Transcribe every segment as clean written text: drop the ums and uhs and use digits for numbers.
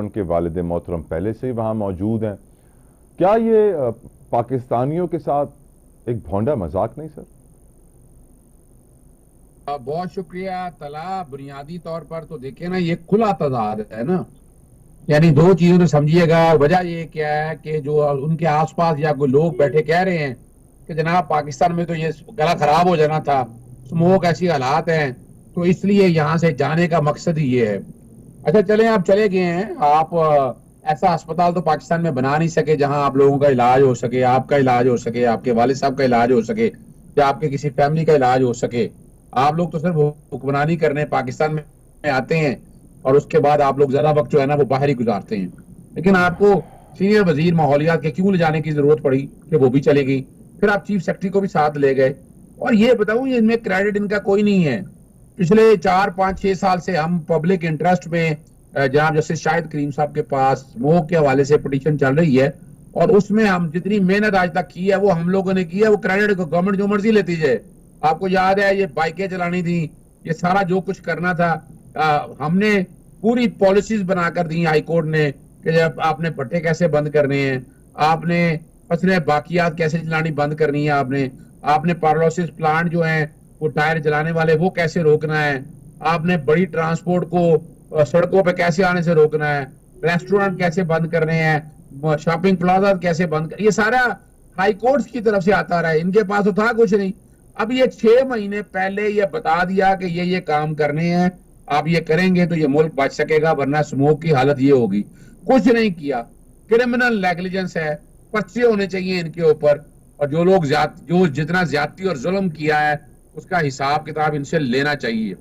उनके वालिद मोहतरम पहले से ही वहाँ मौजूद हैं। क्या ये पाकिस्तानियों के साथ एक भोंडा मजाक नहीं सर? बहुत शुक्रिया तला। बुनियादी तौर पर तो देखे ना, ये खुला तजाद है ना। यानी दो चीजों को समझिएगा। वजह ये क्या है कि जो उनके आसपास या कोई लोग बैठे कह रहे हैं कि जनाब पाकिस्तान में तो ये गला खराब हो जाना था, स्मोक ऐसी हालात हैं, तो इसलिए यहाँ से जाने का मकसद ही ये है। अच्छा चलें, आप चले गए हैं। आप ऐसा अस्पताल तो पाकिस्तान में बना नहीं सके जहां आप लोगों का इलाज हो सके, आपका इलाज हो सके, आपके वालिद साहब का इलाज हो सके, या आपके किसी फैमिली का इलाज हो सके। आप लोग तो सिर्फ हुक्मरानी करने पाकिस्तान में आते हैं और उसके बाद आप लोग ज्यादा वक्त जो है ना वो बाहर ही गुजारते हैं। लेकिन आपको सीनियर वजीर माहौलियात के क्यों ले जाने की जरूरत पड़ी कि वो भी चले गई? फिर आप चीफ सेक्रेटरी को भी साथ ले गए। और ये बताऊं, ये इनमें क्रेडिट इनका कोई नहीं है। पिछले 4 5 6 साल से हम पब्लिक इंटरेस्ट में जनाब जस्टिस शाहिद करीम साहब के पास स्मोक के हवाले से पिटीशन चल रही है, और उसमें हम जितनी मेहनत आज तक की है वो हम लोगों ने की है। वो क्रेडिट को गवर्नमेंट जो मर्जी लेती जाए। आपको याद है ये बाइकें चलानी थी, ये सारा जो कुछ करना था, हमने पूरी पॉलिसीज बनाकर दी हाई कोर्ट ने कि जब आपने भट्टे कैसे बंद करने हैं, आपने फसलें बाकियात कैसे चलानी बंद करनी है, आपने पारोलिसिस प्लांट जो है वो टायर जलाने वाले वो कैसे रोकना है, आपने बड़ी ट्रांसपोर्ट को सड़कों पे कैसे आने से रोकना है, रेस्टोरेंट कैसे बंद करने हैं, शॉपिंग प्लाजा कैसे बंद कर, ये सारा हाई कोर्ट की तरफ से आता रहा है। इनके पास तो था कुछ नहीं। अब ये 6 महीने पहले ये बता दिया कि ये काम करने हैं, आप ये करेंगे तो ये मुल्क बच सकेगा, वरना स्मोक की हालत ये होगी। कुछ नहीं किया। क्रिमिनल नेग्लिजेंस है, पर्चे होने चाहिए इनके ऊपर, और जो लोग जो जितना ज्यादती और जुल्म किया है उसका हिसाब किताब इनसे लेना चाहिए।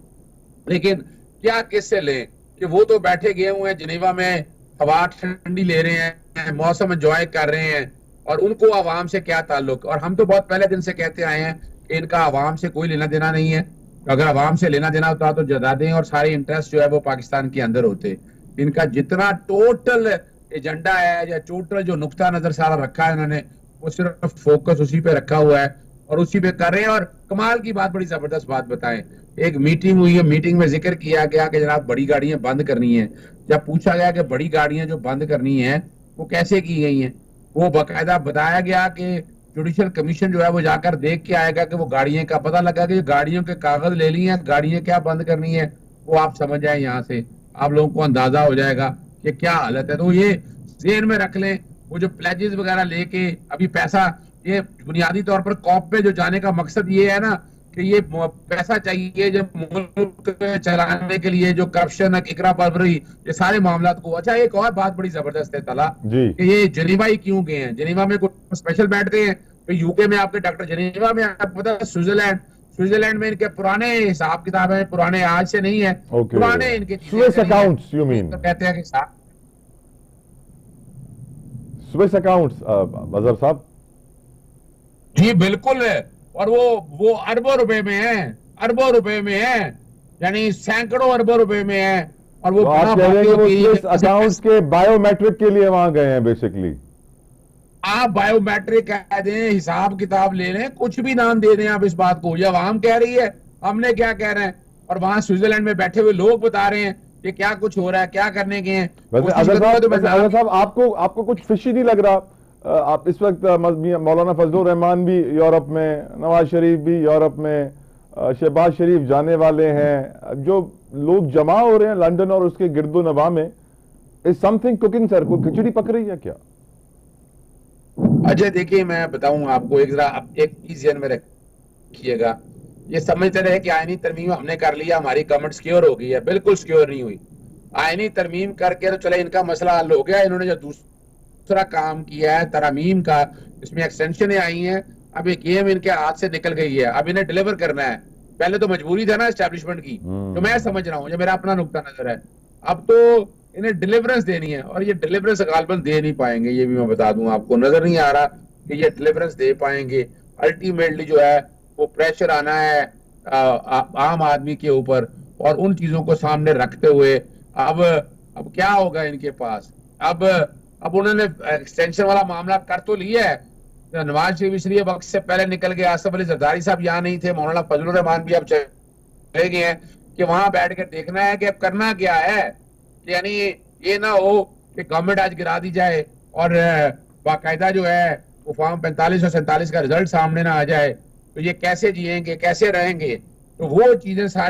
लेकिन क्या किससे लें कि वो तो बैठे गए हुए हैं जिनेवा में, हवा ठंडी ले रहे हैं, मौसम एंजॉय कर रहे हैं, और उनको आवाम से क्या ताल्लुक। और हम तो बहुत पहले दिन से कहते आए हैं कि इनका आवाम से कोई लेना देना नहीं है। अगर आवाम से लेना देना होता तो जदादें और सारे इंटरेस्ट जो है वो पाकिस्तान के अंदर होते। इनका जितना टोटल एजेंडा है या टोटल जो नुक्ता नजर सारा रखा है इन्होंने, वो सिर्फ फोकस उसी पे रखा हुआ है और उसी पे कर रहे हैं। और कमाल की बात, बड़ी जबरदस्त बात बताएं, एक मीटिंग हुई है, मीटिंग में जिक्र किया गया कि जनाब बड़ी गाड़ियां बंद करनी है। जब पूछा गया कि बड़ी गाड़ियां जो बंद करनी है वो कैसे की गई हैं, वो बाकायदा बताया गया कि जुडिशल कमीशन जो है वो जाकर देख के आएगा कि वो गाड़ियां का पता लगा कि गाड़ियों के कागज ले लिए हैं, गाड़ियां क्या बंद करनी है वो आप समझ जाए। यहाँ से आप लोगों को अंदाजा हो जाएगा कि क्या हालत है। तो ये जेहन में रख लें, वो जो प्लेजेस वगैरह लेके अभी पैसा, ये बुनियादी तौर पर कॉप पे जो जाने का मकसद ये है ना कि ये पैसा चाहिए जो मुल्क चलाने के लिए, जो करप्शन, इकरा परवरी, ये सारे मामला को। अच्छा एक और बात बड़ी जबरदस्त है तला, कि ये जेनेवा ही क्यों गए हैं? जेनेवा में कुछ स्पेशल बैठते हैं? तो यूके में आपके डॉक्टर, जेनेवा में आपको पता है स्विट्जरलैंड में इनके पुराने हिसाब किताब है, पुराने आज से नहीं है, पुराने इनके स्विस अकाउंट्स यू मीन, तो कहते हैं कि स्विस अकाउंट्स अजहर साहब। जी बिल्कुल है। और वो अरबों रुपए में है, अरबों रुपए में है, यानी सैकड़ों अरबों रुपए में है। और वो आप कह रहे हैं कि वो स्विस अकाउंट्स के बायोमेट्रिक के लिए वहां गए हैं बेसिकली। आप बायोमेट्रिक कह दें, हिसाब किताब ले लें, कुछ भी नाम दे दें आप इस बात को, ये आवाम कह रही है, हमने क्या कह रहे हैं। और वहां स्विट्जरलैंड में बैठे हुए लोग बता रहे हैं कि क्या कुछ हो रहा है, क्या करने गए हैं। अजहर साहब आपको कुछ फिशी नहीं लग रहा? आप इस वक्त मौलाना फजलुर रहमान भी यूरोप में, नवाज शरीफ भी यूरोप में, शहबाज शरीफ जाने वाले हैं, जो लोग जमा हो रहे हैं लंदन और उसके गिरदो नवा में, इज समथिंग कुकिंग सर? कोई खिचड़ी पक रही है क्या? अजय देखिए, मैं बताऊं आपको, एक चीज ध्यान में रखिएगा। ये समझते रहे कि आईनी तरमीम हमने कर लिया, हमारी गवर्नमेंट सिक्योर हो गई है। बिल्कुल सिक्योर नहीं हुई। आईनी तरमीम करके तो चले इनका मसला हल हो गया। इन्होंने जो दूसरा काम किया है तरमीम का, इसमें एक्सटेंशन आई हैं, अब एक गेम इनके हाथ से निकल गई है, अब इन्हें डिलीवर करना है। पहले तो मजबूरी था ना एस्टेब्लिशमेंट की, जो मैं समझ रहा हूँ, जो मेरा अपना नुक्ता नजर है। अब तो इन्हें डिलीवरेंस देनी है, और ये डिलीवरेंस गालबन दे नहीं पाएंगे, ये भी मैं बता दूं आपको। नजर नहीं आ रहा कि ये डिलीवरेंस दे पाएंगे। अल्टीमेटली जो है वो प्रेशर आना है आम आदमी के ऊपर, और उन चीजों को सामने रखते हुए अब क्या होगा इनके पास। अब उन्होंने एक्सटेंशन वाला मामला कर तो लिया है। नवाज शरीफ इसलिए वक्त से पहले निकल गए, आसिफ अली जरदारी साहब यहाँ नहीं थे, मौलाना फजलुर रहमान भी अब चले गए हैं, कि वहां बैठ कर देखना है कि अब करना क्या है। यानी ये ना हो कि गवर्नमेंट आज गिरा दी जाए और बाकायदा जो है वो फॉर्म 45 और 47 का रिजल्ट सामने ना आ जाए, तो ये कैसे जिएंगे, कैसे रहेंगे? तो वो चीजें सारी